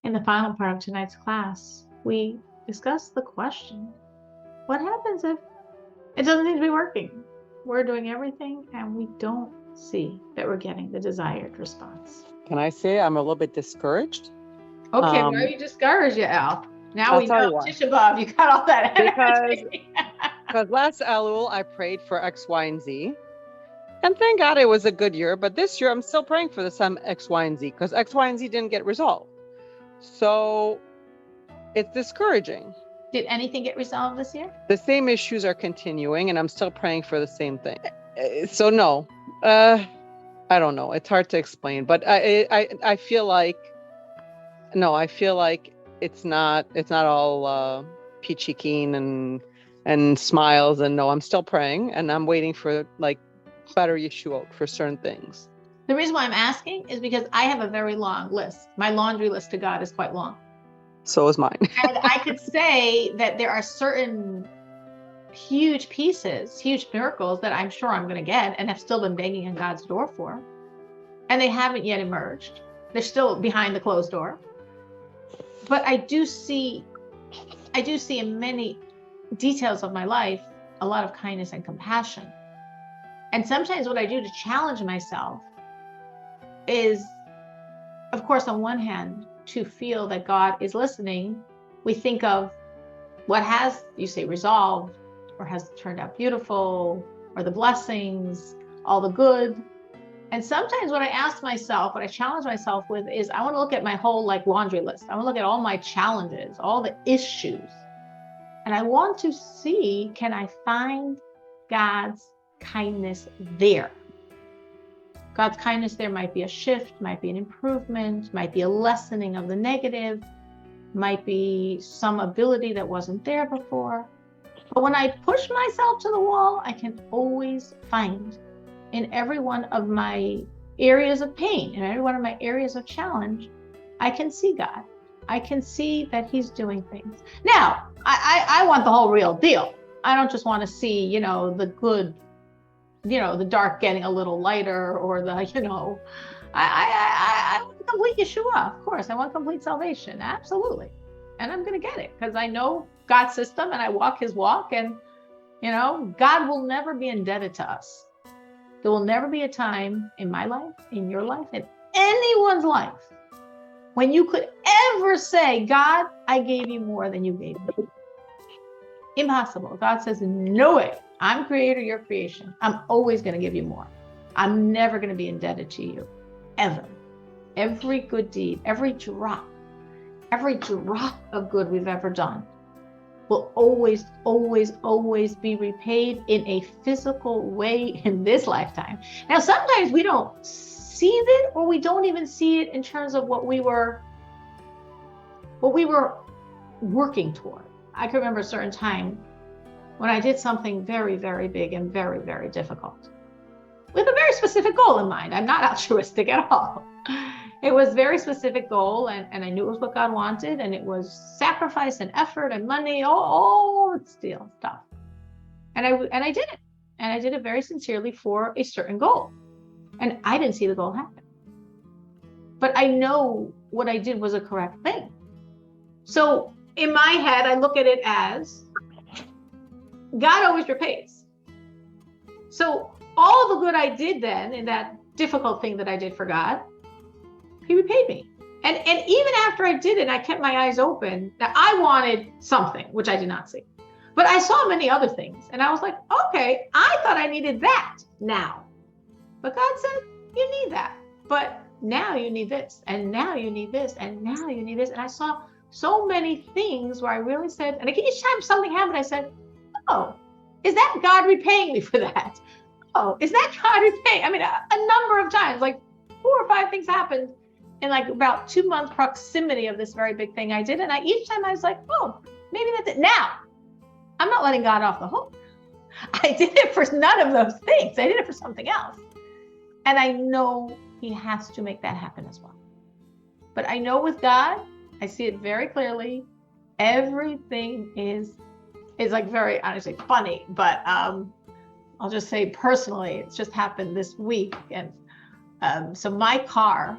In the final part of tonight's class, we discussed the question, what happens if it doesn't seem to be working? We're doing everything and we don't see that we're getting the desired response. Can I say I'm a little bit discouraged? Okay, why are you discouraged, Al? Now I'll we tell know, you why. Tisha B'Av, you got all that energy. Because last Elul I prayed for X, Y, and Z. And thank God it was a good year. But this year I'm still praying for the same X, Y, and Z because X, Y, and Z didn't get resolved. So it's discouraging. Did anything get resolved this year? The same issues are continuing and I'm still praying for the same thing. So no, I don't know. It's hard to explain, but I feel like, no, I feel like it's not all peachy keen and smiles. And no, I'm still praying and I'm waiting for like better yeshuot for certain things. The reason why I'm asking is because I have a very long list. My laundry list to God is quite long. So is mine. And I could say that there are certain huge pieces, huge miracles that I'm sure I'm going to get and have still been banging on God's door for. And they haven't yet emerged. They're still behind the closed door. But I do see in many details of my life, a lot of kindness and compassion. And sometimes what I do to challenge myself is, of course, on one hand, to feel that God is listening. We think of what has, you say, resolved or has turned out beautiful, or the blessings, all the good. And sometimes what I ask myself, what I challenge myself with is I want to look at my whole like laundry list. I want to look at all my challenges, all the issues. And I want to see, can I find God's kindness there? God's kindness there might be a shift, might be an improvement, might be a lessening of the negative, might be some ability that wasn't there before. But when I push myself to the wall, I can always find in every one of my areas of pain, in every one of my areas of challenge, I can see God. I can see that He's doing things. Now, I want the whole real deal. I don't just want to see, the good, the dark getting a little lighter, or the, I want complete Yeshua, of course. I want complete salvation, absolutely. And I'm going to get it because I know God's system and I walk His walk, and, God will never be indebted to us. There will never be a time in my life, in your life, in anyone's life, when you could ever say, God, I gave you more than you gave me. Impossible. God says, no way. I'm creator, you're creation. I'm always going to give you more. I'm never going to be indebted to you, ever. Every good deed, every drop of good we've ever done will always, always, always be repaid in a physical way in this lifetime. Now, sometimes we don't see it, or we don't even see it in terms of what we were working toward. I can remember a certain time when I did something very, very big and very, very difficult with a very specific goal in mind. I'm not altruistic at all. It was a very specific goal, and I knew it was what God wanted, and it was sacrifice and effort and money, all stuff. And I did it. And I did it very sincerely for a certain goal. And I didn't see the goal happen. But I know what I did was a correct thing. So in my head, I look at it as God always repays. So all the good I did then in that difficult thing that I did for God, He repaid me. And even after I did it, I kept my eyes open. Now, I wanted something, which I did not see. But I saw many other things. And I was like, okay, I thought I needed that now. But God said, you need that. But now you need this. And now you need this. And now you need this. And I saw so many things where I really said, and each time something happened, I said, oh, is that God repaying me for that? Oh, is that God repaying? I mean, a number of times, like 4 or 5 things happened in like about 2 months proximity of this very big thing I did. And each time I was like, oh, maybe that's it. Now, I'm not letting God off the hook. I did it for none of those things. I did it for something else. And I know He has to make that happen as well. But I know with God, I see it very clearly. Everything is like very, honestly, funny, but I'll just say personally, it's just happened this week. And so my car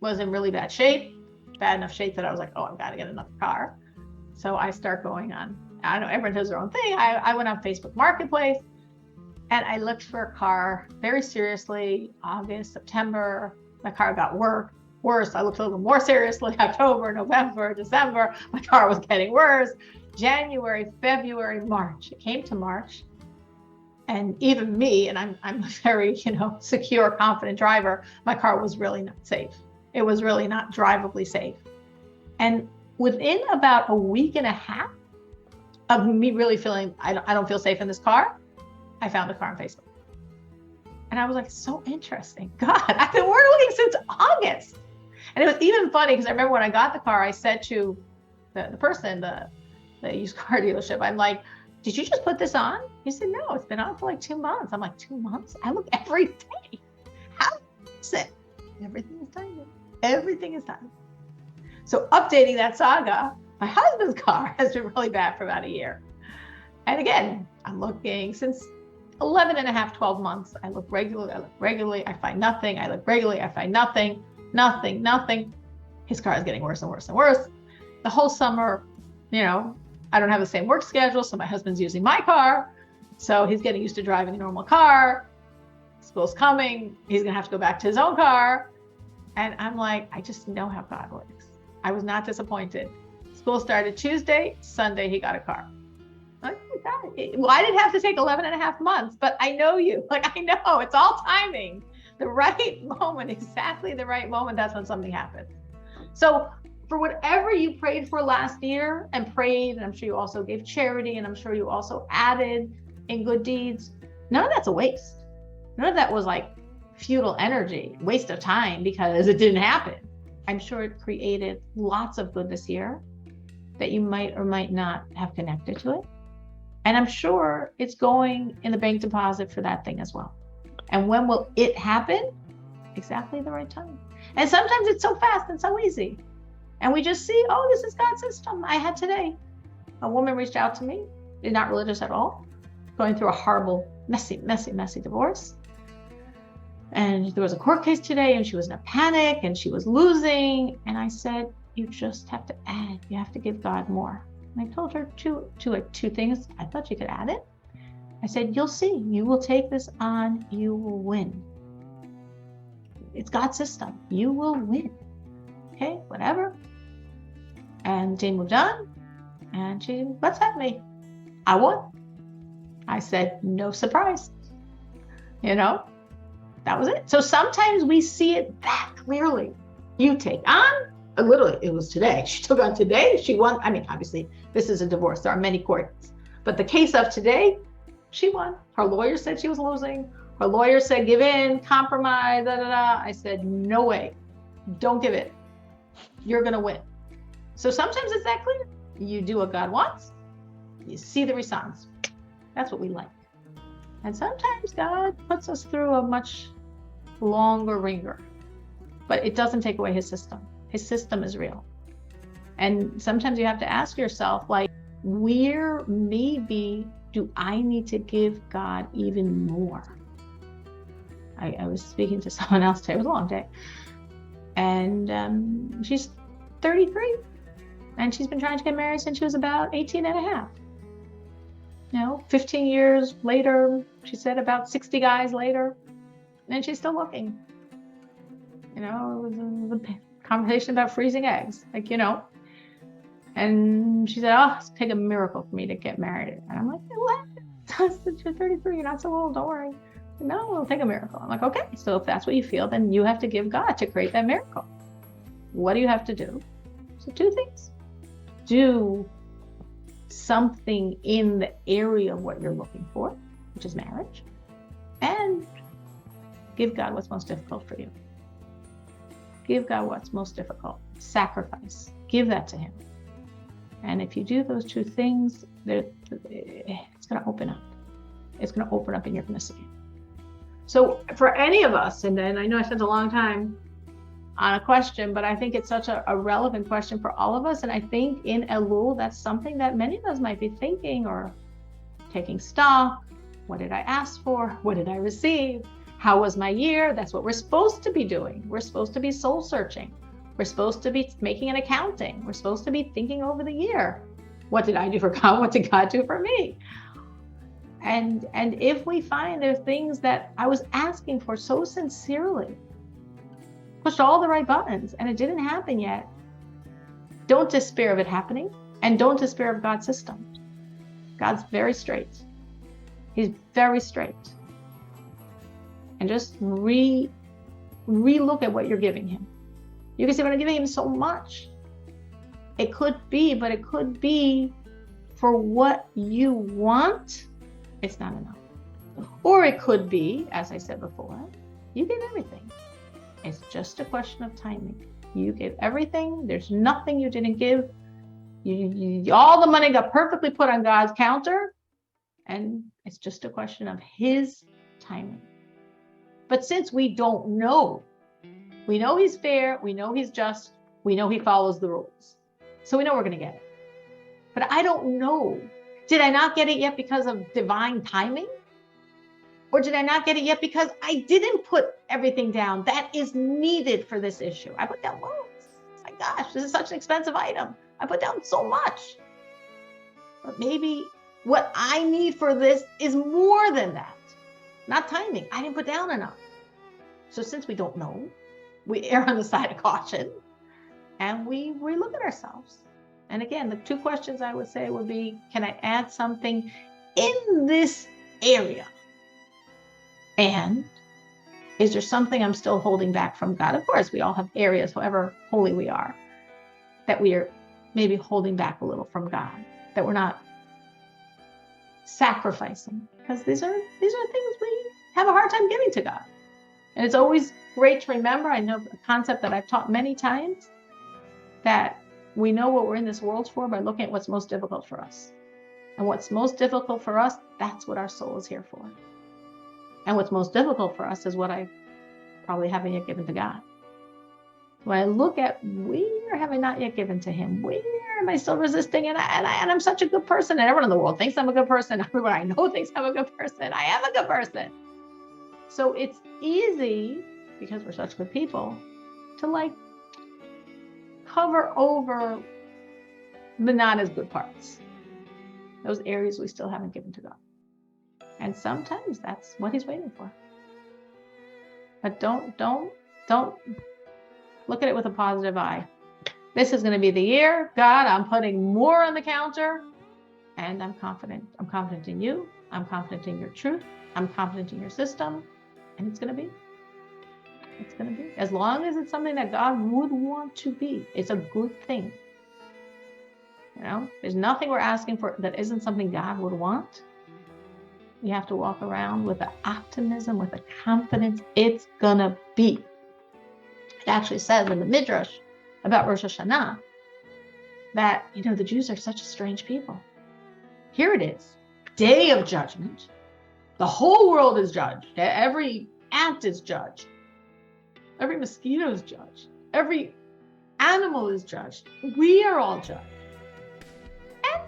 was in really bad shape, bad enough shape that I was like, oh, I've got to get another car. So I start going on, I don't know, everyone does their own thing. I went on Facebook Marketplace and I looked for a car very seriously. August, September, my car got worse. I looked a little more seriously. October, November, December, my car was getting worse. January, February, March. It came to March. And even me, and I'm a very, secure, confident driver, my car was really not safe. It was really not drivably safe. And within about a week and a half of me really feeling, I don't feel safe in this car, I found the car on Facebook. And I was like, so interesting. God, I've been looking since August. And it was even funny because I remember when I got the car, I said to the person, the used car dealership, I'm like, did you just put this on? He said, no, it's been on for like 2 months. I'm like, 2 months? I look every day. How is it? Everything is timing. Everything is timing. So updating that saga, my husband's car has been really bad for about a year. And again, I'm looking since 11 and a half, 12 months. I look regularly. I find nothing. I look regularly. I find nothing. His car is getting worse and worse and worse. The whole summer, I don't have the same work schedule. So my husband's using my car. So he's getting used to driving a normal car. School's coming. He's going to have to go back to his own car. And I'm like, I just know how God works. I was not disappointed. School started Tuesday, Sunday, he got a car. Like, why did it have to take 11 and a half months? But I know you. I know it's all timing. The right moment, exactly the right moment. That's when something happens. So for whatever you prayed for last year and prayed, and I'm sure you also gave charity, and I'm sure you also added in good deeds, none of that's a waste. None of that was like futile energy, waste of time because it didn't happen. I'm sure it created lots of good this year that you might or might not have connected to it. And I'm sure it's going in the bank deposit for that thing as well. And when will it happen? Exactly the right time. And sometimes it's so fast and so easy. And we just see, oh, this is God's system. I had today, a woman reached out to me, not religious at all, going through a horrible, messy divorce. And there was a court case today and she was in a panic and she was losing. And I said, you just have to add, you have to give God more. And I told her two things. I thought she could add it. I said, you'll see, you will take this on, you will win. It's God's system. You will win. Okay, whatever. And Jane moved on and she WhatsApped me. I won. I said, no surprise. That was it. So sometimes we see it that clearly. You take on, literally, it was today. She took on today. She won. I mean, obviously, this is a divorce. There are many courts. But the case of today, she won. Her lawyer said she was losing. Her lawyer said, give in, compromise, I said, no way. Don't give in. You're going to win. So sometimes it's that clear. You do what God wants. You see the response. That's what we like. And sometimes God puts us through a much longer ringer, but it doesn't take away his system. His system is real. And sometimes you have to ask yourself, where maybe do I need to give God even more? I was speaking to someone else today. It was a long day. And she's 33. And she's been trying to get married since she was about 18 and a half. 15 years later, she said about 60 guys later, and she's still looking. It was a conversation about freezing eggs, and she said, oh, it's take a miracle for me to get married. And I'm like, what? You're 33, you're not so old, don't worry. No, it'll take a miracle. I'm like, okay, so if that's what you feel, then you have to give God to create that miracle. What do you have to do? So 2 things. Do something in the area of what you're looking for, which is marriage, and give God what's most difficult for you. Give God what's most difficult. Sacrifice. Give that to him. And if you do those 2 things, it's going to open up. It's going to open up and you're going to see it. So for any of us, and then I know I spent a long time on a question, but I think it's such a relevant question for all of us. And I think in Elul, that's something that many of us might be thinking or taking stock. What did I ask for? What did I receive? How was my year? That's what we're supposed to be doing. We're supposed to be soul searching. We're supposed to be making an accounting. We're supposed to be thinking over the year. What did I do for God? What did God do for me? And if we find there are things that I was asking for so sincerely, pushed all the right buttons, and it didn't happen yet, don't despair of it happening, and don't despair of God's system. God's very straight. He's very straight. And just re-look at what you're giving him. You can say, but I'm giving him so much. It could be, but it could be for what you want, it's not enough. Or it could be, as I said before, you gave everything. It's just a question of timing. You gave everything. There's nothing you didn't give. All the money got perfectly put on God's counter, and it's just a question of his timing. But since we don't know, we know he's fair, we know he's just, we know he follows the rules. So we know we're going to get it. But I don't know. Did I not get it yet because of divine timing? Or did I not get it yet because I didn't put everything down that is needed for this issue? I put down loads. My gosh, this is such an expensive item. I put down so much. But maybe what I need for this is more than that. Not timing. I didn't put down enough. So since we don't know, we err on the side of caution and we relook at ourselves. And again, the two questions I would say would be, can I add something in this area? And is there something I'm still holding back from God? Of course, we all have areas, however holy we are, that we are maybe holding back a little from God, that we're not sacrificing, because these are things we have a hard time giving to God. And it's always great to remember, I know a concept that I've taught many times, that we know what we're in this world for by looking at what's most difficult for us. And what's most difficult for us, that's what our soul is here for. And what's most difficult for us is what I probably haven't yet given to God. When I look at where have I not yet given to him? Where am I still resisting? And I'm such a good person. And everyone in the world thinks I'm a good person. Everyone I know thinks I'm a good person. I am a good person. So it's easy, because we're such good people, to cover over the not as good parts. Those areas we still haven't given to God. And sometimes that's what he's waiting for. But don't look at it with a positive eye. This is going to be the year. God, I'm putting more on the counter, and I'm confident. I'm confident in you. I'm confident in your truth. I'm confident in your system. And it's going to be. It's going to be. As long as it's something that God would want to be, it's a good thing. There's nothing we're asking for that isn't something God would want. You have to walk around with the optimism, with the confidence it's going to be. It actually says in the Midrash about Rosh Hashanah that, the Jews are such a strange people. Here it is, day of judgment. The whole world is judged. Every ant is judged. Every mosquito is judged. Every animal is judged. We are all judged. And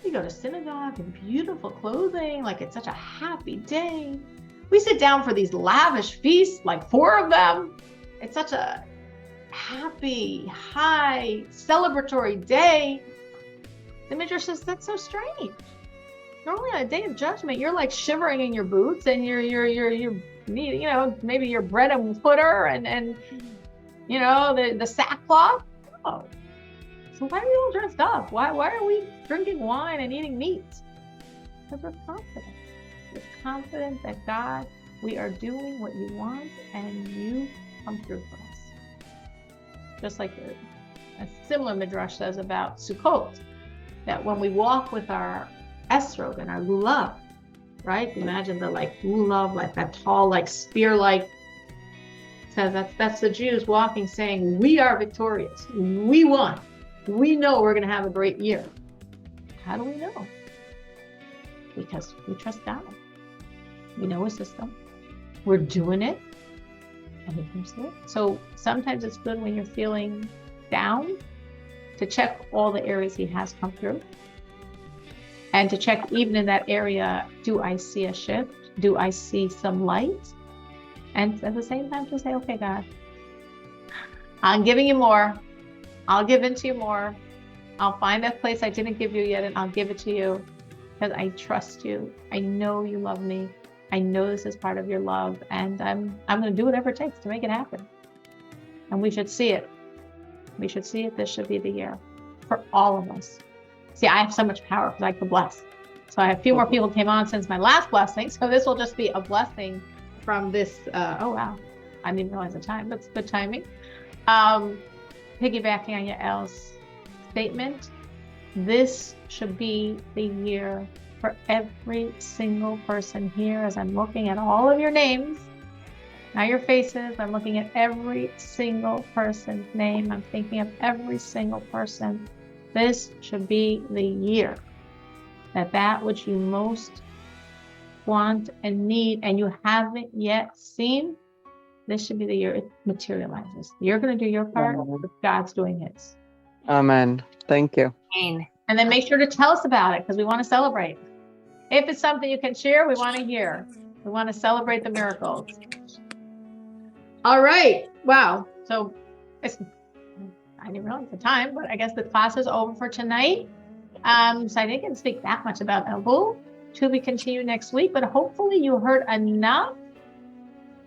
we go to synagogue in beautiful clothing, like it's such a happy day. We sit down for these lavish feasts, like 4 of them. It's such a happy, high, celebratory day. The Midrash says that's so strange. Normally on a day of judgment, you're like shivering in your boots and you're maybe your bread and butter and the sackcloth. Oh, so why are we all dressed up? Why are we drinking wine and eating meat? Because we're confident. We're confident that God, we are doing what you want and you come through for us. Just like a similar Midrash says about Sukkot, that when we walk with our esrog and our lulav, right? Imagine the lulav, like that tall, spear-like. Says that's the Jews walking, saying, "We are victorious. We won. We know we're going to have a great year." How do we know? Because we trust God. We know his system. We're doing it, and he comes through. So sometimes it's good when you're feeling down to check all the areas he has come through. And to check even in that area, do I see a shift? do I see some light? And at the same time, to say, okay, God, I'm giving you more. I'll give into you more. I'll find that place I didn't give you yet, and I'll give it to you because I trust you. I know you love me. I know this is part of your love, and I'm going to do whatever it takes to make it happen. And we should see it. We should see it. This should be the year for all of us. See, I have so much power because I could bless. So I have a few more people came on since my last blessing. So this will just be a blessing from this. Oh, wow. I didn't realize the time. That's good timing. Piggybacking on Yael's statement, this should be the year for every single person here. As I'm looking at all of your names, not your faces, I'm looking at every single person's name. I'm thinking of every single person. This should be the year that which you most want and need and you haven't yet seen, this should be the year it materializes. You're going to do your part, but God's doing his. Amen. Thank you. Amen. And then make sure to tell us about it because we want to celebrate. If it's something you can share, we want to hear. We want to celebrate the miracles. All right. Wow. So I didn't realize the time, but I guess the class is over for tonight. So I didn't get to speak that much about Elul. To be continued next week, but hopefully you heard enough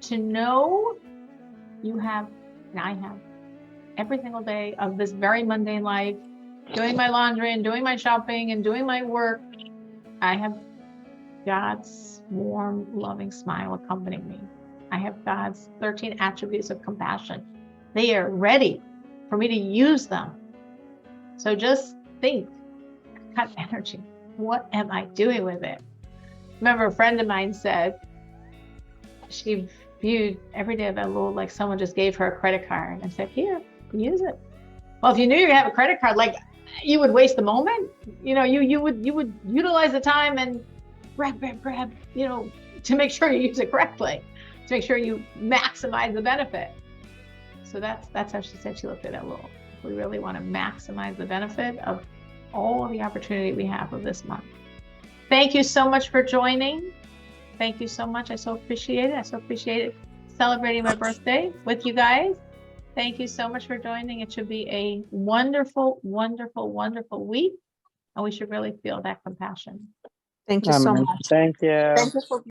to know you have, and I have, every single day of this very mundane life, doing my laundry and doing my shopping and doing my work, I have God's warm, loving smile accompanying me. I have God's 13 attributes of compassion. They are ready for me to use them. So just think, I've got energy. What am I doing with it? Remember, a friend of mine said she viewed every day of Elul like someone just gave her a credit card and said, here, use it. Well, if you knew you have a credit card, like you would waste the moment, you would utilize the time and grab, to make sure you use it correctly, to make sure you maximize the benefit. So that's how she said she looked at Elul. We really want to maximize the benefit of all the opportunity we have of this month. Thank you so much for joining. Thank you so much. I so appreciate it. I so appreciate it celebrating my birthday with you guys. Thank you so much for joining. It should be a wonderful, wonderful, wonderful week. And we should really feel that compassion. Thank you so Amen. much. Thank you. Thank you for